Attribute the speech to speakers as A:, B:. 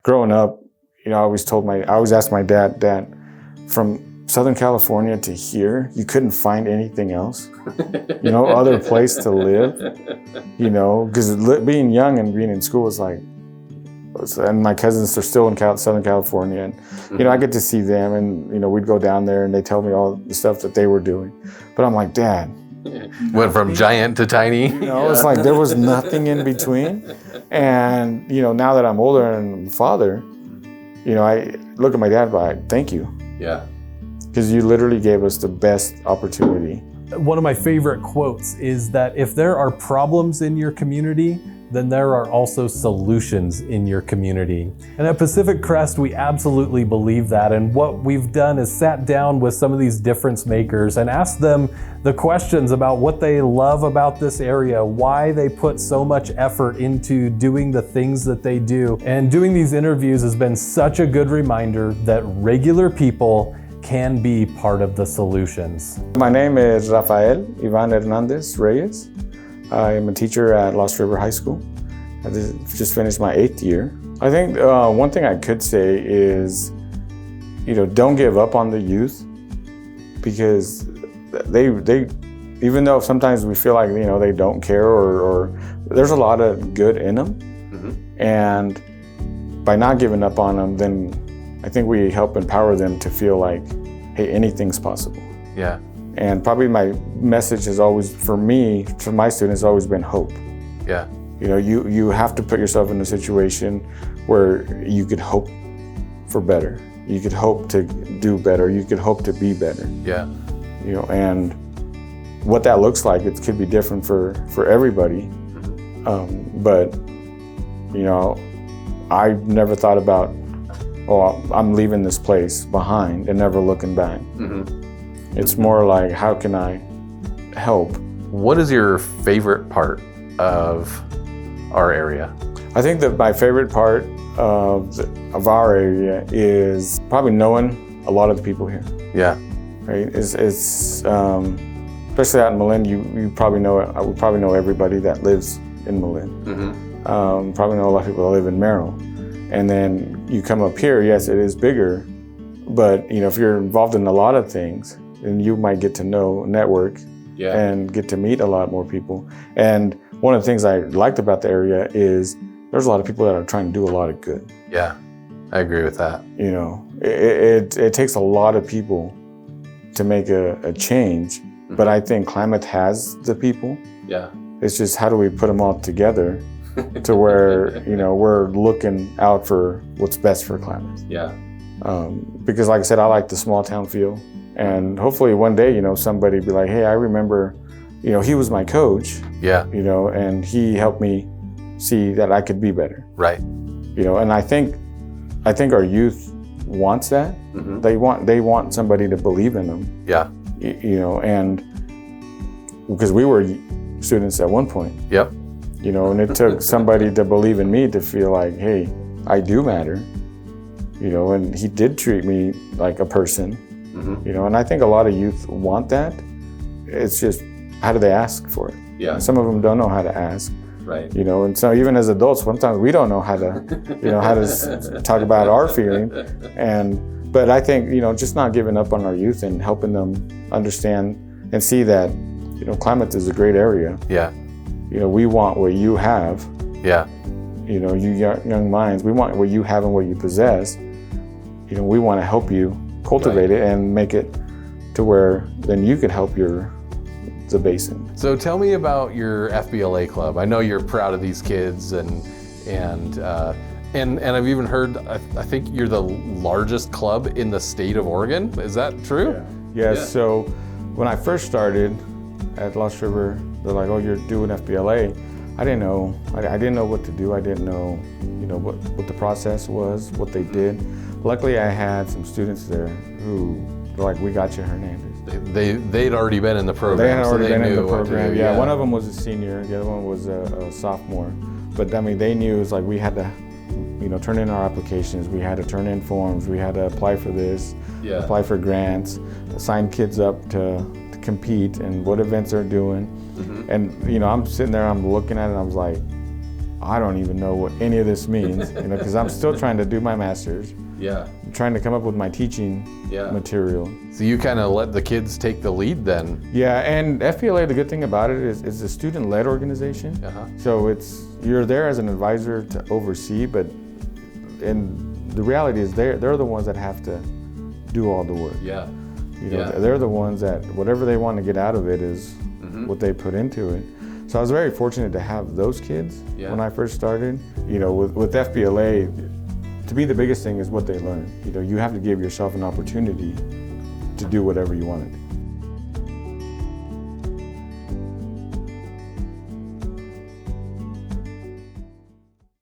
A: growing up, I always asked my dad, from Southern California to here, you couldn't find anything else, other place to live, because being young and being in school was like, and my cousins are still in Southern California, and I get to see them, and we'd go down there and they tell me all the stuff that they were doing, but I'm like, Dad,
B: went from giant to tiny.
A: It's like there was nothing in between, and now that I'm older and a father, I look at my dad, but thank you.
B: Yeah.
A: Because you literally gave us the best opportunity.
C: One of my favorite quotes is that if there are problems in your community, then there are also solutions in your community. And at Pacific Crest, we absolutely believe that. And what we've done is sat down with some of these difference makers and asked them the questions about what they love about this area, why they put so much effort into doing the things that they do. And doing these interviews has been such a good reminder that regular people can be part of the solutions.
A: My name is Rafael Ivan Hernandez Reyes. I am a teacher at Lost River High School. I just finished my 8th year. I think one thing I could say is, don't give up on the youth, because they even though sometimes we feel like they don't care, or there's a lot of good in them, and by not giving up on them, then I think we help empower them to feel like, hey, anything's possible.
B: Yeah.
A: And probably my message has always, for me, to my students, always been hope.
B: Yeah.
A: You have to put yourself in a situation where you could hope for better. You could hope to do better. You could hope to be better.
B: Yeah.
A: And what that looks like, it could be different for everybody. But I never thought about, I'm leaving this place behind and never looking back. It's more like, how can I help?
B: What is your favorite part of our area?
A: I think that my favorite part of our area is probably knowing a lot of the people here.
B: Yeah.
A: Right? It's especially out in Malin, you probably know, I would probably know everybody that lives in Malin. Probably know a lot of people that live in Merrill. And then you come up here, yes, it is bigger, but if you're involved in a lot of things, then you might get to know, network, and get to meet a lot more people. And one of the things I liked about the area is there's a lot of people that are trying to do a lot of good.
B: Yeah, I agree with that.
A: It takes a lot of people to make a change, but I think Klamath has the people.
B: Yeah.
A: It's just, how do we put them all together to where we're looking out for what's best for Klamath.
B: Yeah.
A: Because like I said, I like the small town feel, and hopefully one day somebody be like, hey, I remember he was my coach.
B: Yeah.
A: And he helped me see that I could be better.
B: Right.
A: And I think our youth wants that. They want somebody to believe in them.
B: Yeah.
A: And because we were students at one point.
B: Yep.
A: And it took somebody to believe in me to feel like, hey, I do matter, and he did treat me like a person, and I think a lot of youth want that. It's just, how do they ask for it?
B: Yeah.
A: And some of them don't know how to ask.
B: Right.
A: And so even as adults, sometimes we don't know how to, talk about our feeling. But I think, just not giving up on our youth and helping them understand and see that, Klamath is a great area.
B: Yeah.
A: We want what you have.
B: Yeah.
A: You young minds, we want what you have and what you possess. We want to help you cultivate it and make it to where then you could help the basin.
B: So tell me about your FBLA club. I know you're proud of these kids, and I've even heard, I think you're the largest club in the state of Oregon. Is that true?
A: Yeah. So when I first started at Lost River, they're like, oh, you're doing FBLA. I didn't know. I didn't know what to do. I didn't know, what the process was, what they did. Luckily, I had some students there who were like, we got you, Hernandez.
B: They'd already been in the program.
A: They had already been in the
B: knew what to
A: program.
B: do.
A: Yeah, one of them was a senior. The other one was a sophomore. But they knew it was like we had to, turn in our applications. We had to turn in forms. We had to apply for this, apply for grants, sign kids up to compete and what events they're doing. And I'm sitting there, I'm looking at it, and I was like, I don't even know what any of this means, because I'm still trying to do my master's.
B: Yeah.
A: I'm trying to come up with my teaching material.
B: So you kind of let the kids take the lead then?
A: Yeah, and FBLA, the good thing about it is it's a student-led organization. So you're there as an advisor to oversee, but the reality is they're the ones that have to do all the work.
B: Yeah.
A: They're the ones that whatever they want to get out of it is what they put into it. So I was very fortunate to have those kids when I first started. With FBLA, to me the biggest thing is what they learn. You have to give yourself an opportunity to do whatever you want to do.